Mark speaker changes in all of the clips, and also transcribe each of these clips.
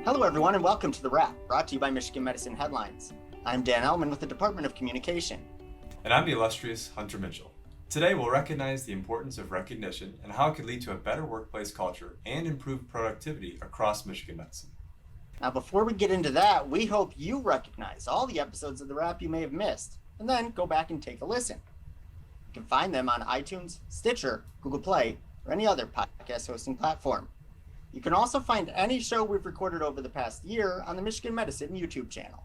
Speaker 1: Hello, everyone, and welcome to The Wrap, brought to you by Michigan Medicine Headlines. I'm Dan Ellman with the Department of Communication.
Speaker 2: And I'm the illustrious Hunter Mitchell. Today, we'll recognize the importance of recognition and how it could lead to a better workplace culture and improved productivity across Michigan Medicine.
Speaker 1: Now, before we get into that, we hope you recognize all the episodes of The Wrap you may have missed, and then go back and take a listen. You can find them on iTunes, Stitcher, Google Play, or any other podcast hosting platform. You can also find any show we've recorded over the past year on the Michigan Medicine YouTube channel.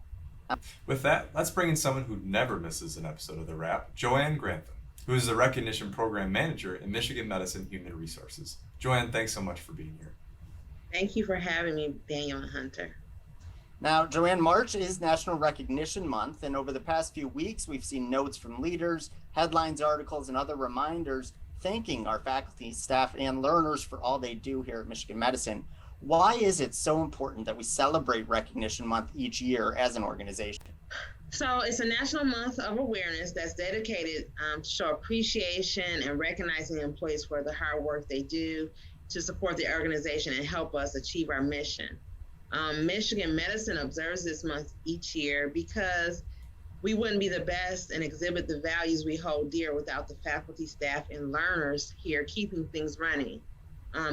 Speaker 2: With that, let's bring in someone who never misses an episode of The Wrap, Joanne Grantham, who is the Recognition Program Manager in Michigan Medicine Human Resources. Joanne, thanks so much for being here.
Speaker 3: Thank you for having me, Daniel and Hunter.
Speaker 1: Now, Joanne, March is National Recognition Month, and over the past few weeks, we've seen notes from leaders, headlines, articles, and other reminders thanking our faculty, staff, and learners for all they do here at Michigan Medicine. Why is it so important that we celebrate Recognition Month each year as an organization?
Speaker 3: So it's a national month of awareness that's dedicated to show appreciation and recognizing employees for the hard work they do to support the organization and help us achieve our mission. Michigan Medicine observes this month each year because we wouldn't be the best and exhibit the values we hold dear without the faculty, staff, and learners here keeping things running.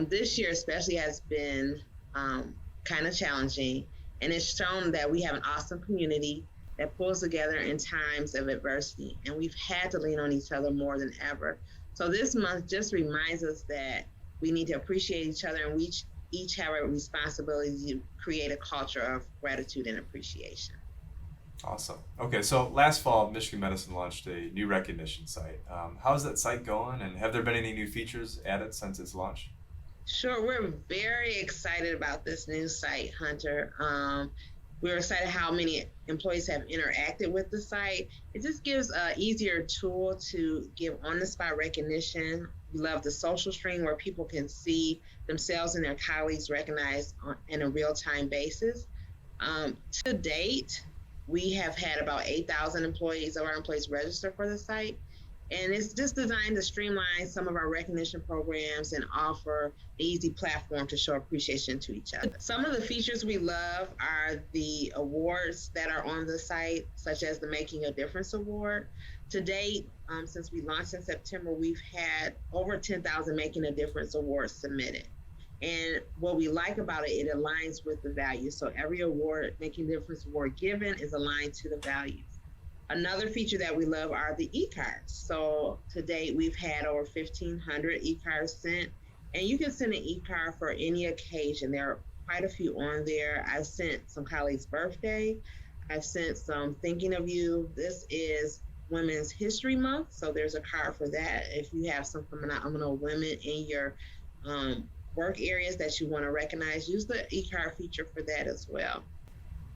Speaker 3: This year especially has been kind of challenging, and it's shown that we have an awesome community that pulls together in times of adversity, and we've had to lean on each other more than ever. So this month just reminds us that we need to appreciate each other, and we each have a responsibility to create a culture of gratitude and appreciation.
Speaker 2: Awesome. Okay, so last fall, Michigan Medicine launched a new recognition site. How's that site going, and have there been any new features added since its launch?
Speaker 3: Sure, we're very excited about this new site, Hunter. We're excited how many employees have interacted with the site. It just gives an easier tool to give on-the-spot recognition. We love the social stream where people can see themselves and their colleagues recognized in a real-time basis. To date, we have had about 8,000 employees of our employees register for the site. And it's just designed to streamline some of our recognition programs and offer an easy platform to show appreciation to each other. Some of the features we love are the awards that are on the site, such as the Making a Difference Award. To date, since we launched in September, we've had over 10,000 Making a Difference awards submitted. And what we like about it, it aligns with the values. So every award, Making a Difference award given is aligned to the values. Another feature that we love are the e-cards. So to date, we've had over 1,500 e-cards sent, and you can send an e-card for any occasion. There are quite a few on there. I've sent some colleagues' birthday. I've sent some thinking of you. This is Women's History Month, so there's a card for that. If you have some phenomenal women in your work areas that you want to recognize, use the e-card feature for that as well.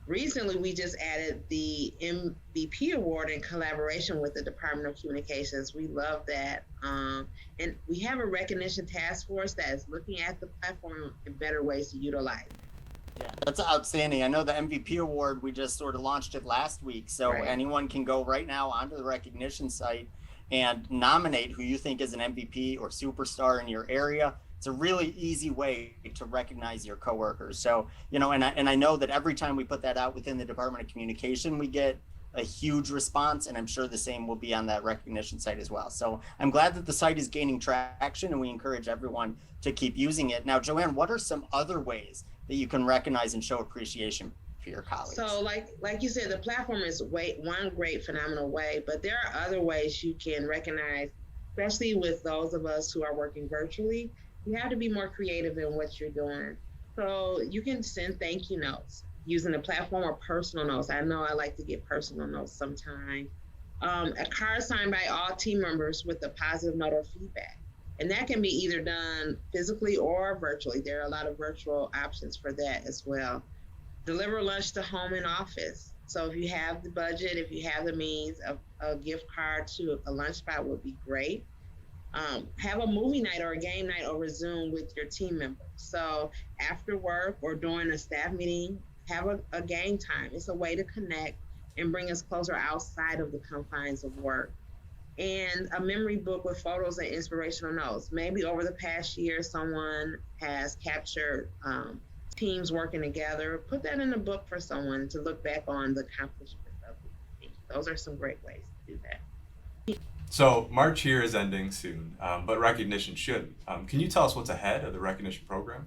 Speaker 3: Recently, we just added the MVP award in collaboration with the Department of Communications. We love that. And we have a recognition task force that is looking at the platform and better ways to utilize it.
Speaker 1: Yeah, that's outstanding. I know the MVP award, we just sort of launched it last week. So Anyone can go right now onto the recognition site and nominate who you think is an MVP or superstar in your area. It's a really easy way to recognize your coworkers. So, and I know that every time we put that out within the Department of Communication, we get a huge response, and I'm sure the same will be on that recognition site as well. So I'm glad that the site is gaining traction, and we encourage everyone to keep using it. Now, Joanne, what are some other ways that you can recognize and show appreciation for your colleagues?
Speaker 3: So like you said, the platform is one great, phenomenal way, but there are other ways you can recognize, especially with those of us who are working virtually. You have to be more creative in what you're doing. So you can send thank you notes using the platform or personal notes. I know I like to get personal notes sometimes. A card signed by all team members with a positive note or feedback. And that can be either done physically or virtually. There are a lot of virtual options for that as well. Deliver lunch to home and office. So if you have the budget, if you have the means, a gift card to a lunch spot would be great. Have a movie night or a game night over Zoom with your team members. So after work or during a staff meeting, have a game time. It's a way to connect and bring us closer outside of the confines of work. And a memory book with photos and inspirational notes. Maybe over the past year, someone has captured teams working together. Put that in a book for someone to look back on the accomplishments of the team. Those are some great ways to do that.
Speaker 2: So March here is ending soon, but recognition should. Can you tell us what's ahead of the recognition program?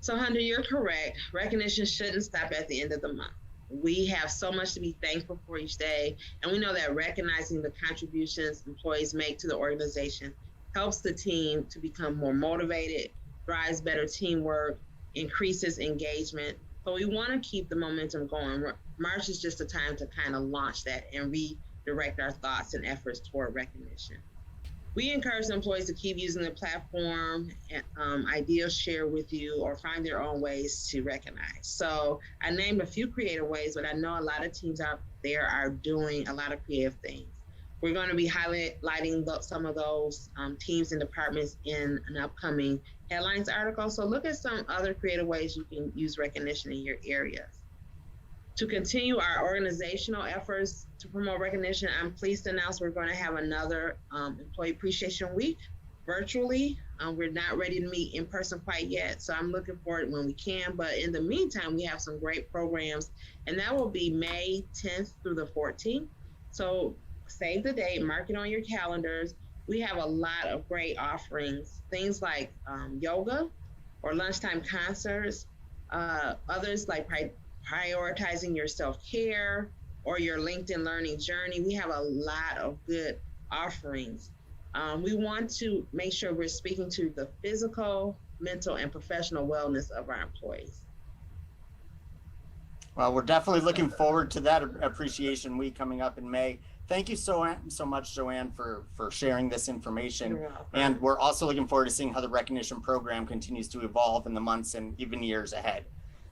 Speaker 3: So Hunter, you're correct. Recognition shouldn't stop at the end of the month. We have so much to be thankful for each day, and we know that recognizing the contributions employees make to the organization helps the team to become more motivated, drives better teamwork, increases engagement. So we want to keep the momentum going. March is just a time to kind of launch that and redirect our thoughts and efforts toward recognition. We encourage employees to keep using the platform, ideas share with you, or find their own ways to recognize. So I named a few creative ways, but I know a lot of teams out there are doing a lot of creative things. We're going to be highlighting some of those teams and departments in an upcoming headlines article. So look at some other creative ways you can use recognition in your areas. To continue our organizational efforts to promote recognition, I'm pleased to announce we're going to have another Employee Appreciation Week virtually. We're not ready to meet in person quite yet, so I'm looking forward when we can. But in the meantime, we have some great programs, and that will be May 10th through the 14th. So save the date, mark it on your calendars. We have a lot of great offerings, things like yoga or lunchtime concerts, others like prioritizing your self-care or your LinkedIn learning journey. We have a lot of good offerings. We want to make sure we're speaking to the physical, mental, and professional wellness of our employees.
Speaker 1: Well, we're definitely looking forward to that Appreciation Week coming up in May. Thank you so much, Joanne, for sharing this information. And we're also looking forward to seeing how the recognition program continues to evolve in the months and even years ahead.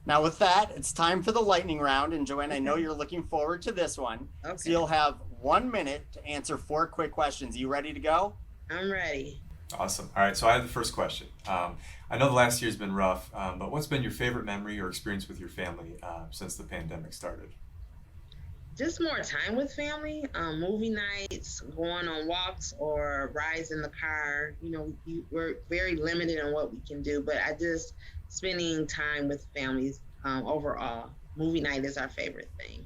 Speaker 1: Now with that, it's time for the lightning round. And Joanne, I know you're looking forward to this one. Okay. So you'll have 1 minute to answer 4 quick questions. You ready to go?
Speaker 3: I'm ready.
Speaker 2: Awesome. All right, so I have the first question. I know the last year's been rough, but what's been your favorite memory or experience with your family since the pandemic started?
Speaker 3: Just more time with family, movie nights, going on walks or rides in the car. You know, we're very limited on what we can do, but spending time with families overall. Movie night is our favorite thing.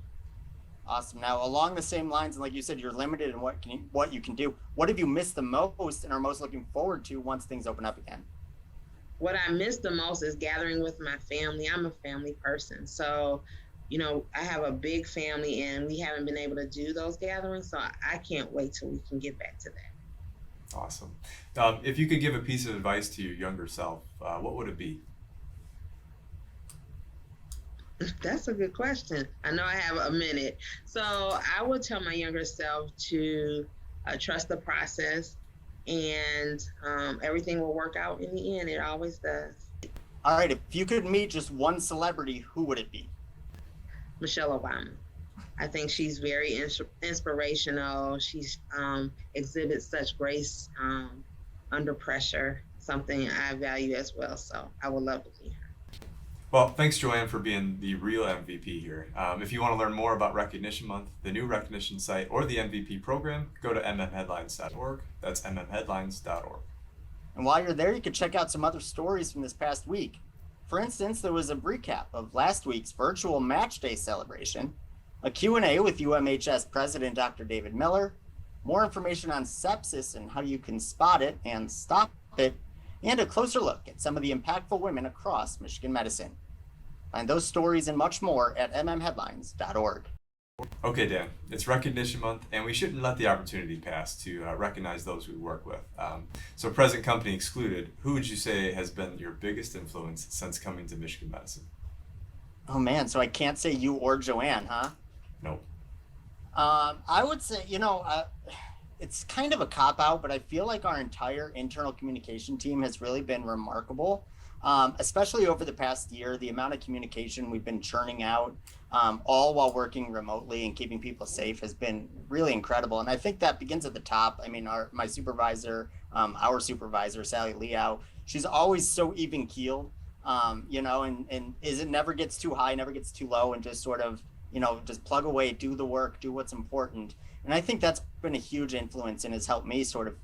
Speaker 1: Awesome. Now, along the same lines, and like you said, you're limited in what you can do. What have you missed the most and are most looking forward to once things open up again?
Speaker 3: What I miss the most is gathering with my family. I'm a family person, so you know, I have a big family, and we haven't been able to do those gatherings. So I can't wait till we can get back to that.
Speaker 2: Awesome. If you could give a piece of advice to your younger self, what would it be?
Speaker 3: That's a good question. I know I have a minute. So I would tell my younger self to trust the process, and everything will work out in the end. It always does.
Speaker 1: All right. If you could meet just one celebrity, who would it be?
Speaker 3: Michelle Obama. I think she's very inspirational. She exhibits such grace under pressure, something I value as well. So I would love to be her.
Speaker 2: Well, thanks, Joanne, for being the real MVP here. If you want to learn more about Recognition Month, the new recognition site, or the MVP program, go to mmheadlines.org. That's mmheadlines.org.
Speaker 1: And while you're there, you can check out some other stories from this past week. For instance, there was a recap of last week's virtual match day celebration, a Q&A with UMHS President Dr. David Miller, more information on sepsis and how you can spot it and stop it, and a closer look at some of the impactful women across Michigan medicine. Find those stories and much more at mmheadlines.org.
Speaker 2: Okay, Dan, it's Recognition Month, and we shouldn't let the opportunity pass to recognize those we work with. So present company excluded, who would you say has been your biggest influence since coming to Michigan medicine?
Speaker 1: Oh man, so I can't say you or Joanne, huh?
Speaker 2: Nope.
Speaker 1: I would say, it's kind of a cop-out, but I feel like our entire internal communication team has really been remarkable, especially over the past year. The amount of communication we've been churning out, all while working remotely and keeping people safe, has been really incredible. And I think that begins at the top. I mean, my supervisor, our supervisor, Sally Liao, she's always so even-keeled, and it never gets too high, never gets too low, and just sort of, just plug away, do the work, do what's important. And I think that's been a huge influence and has helped me sort of,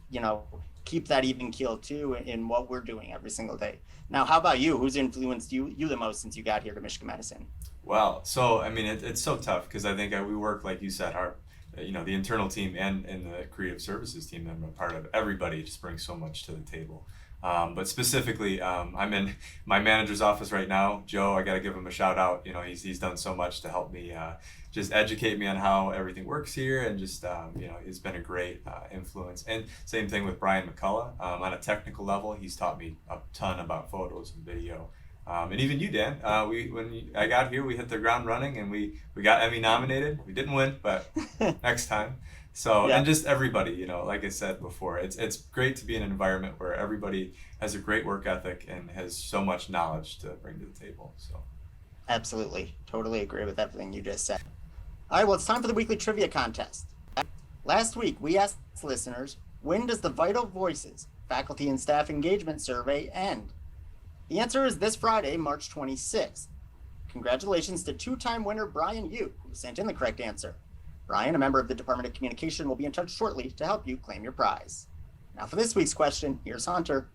Speaker 1: keep that even keel too in what we're doing every single day. Now, how about you? Who's influenced you the most since you got here to Michigan Medicine?
Speaker 2: Well, so I mean, it's so tough because I think we work, like you said, our, the internal team and the creative services team that I'm a part of. Everybody just brings so much to the table. But specifically, I'm in my manager's office right now. Joe, I got to give him a shout out. He's done so much to help me, just educate me on how everything works here, and just he's been a great influence. And same thing with Brian McCullough. On a technical level, he's taught me a ton about photos and video. And even you, Dan. I got here, we hit the ground running, and we got Emmy nominated. We didn't win, but next time. So,
Speaker 1: Yeah.
Speaker 2: and just everybody, like I said before, it's great to be in an environment where everybody has a great work ethic and has so much knowledge to bring to the table. So,
Speaker 1: Absolutely. Totally agree with everything you just said. All right, well, it's time for the weekly trivia contest. Last week, we asked listeners, when does the Vital Voices Faculty and Staff Engagement Survey end? The answer is this Friday, March 26th. Congratulations to two-time winner Brian Yu, who sent in the correct answer. Brian, a member of the Department of Communication, will be in touch shortly to help you claim your prize. Now for this week's question, here's Hunter.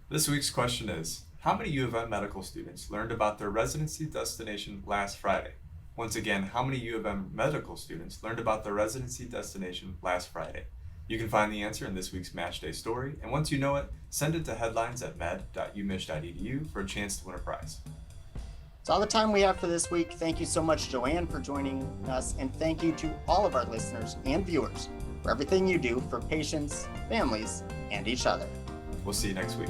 Speaker 2: this week's question is, how many U of M medical students learned about their residency destination last Friday? Once again, how many U of M medical students learned about their residency destination last Friday? You can find the answer in this week's Match Day story, and once you know it, send it to headlines@med.umich.edu for a chance to win a prize.
Speaker 1: It's all the time we have for this week. Thank you so much, Joanne, for joining us, and thank you to all of our listeners and viewers for everything you do for patients, families, and each other.
Speaker 2: We'll see you next week.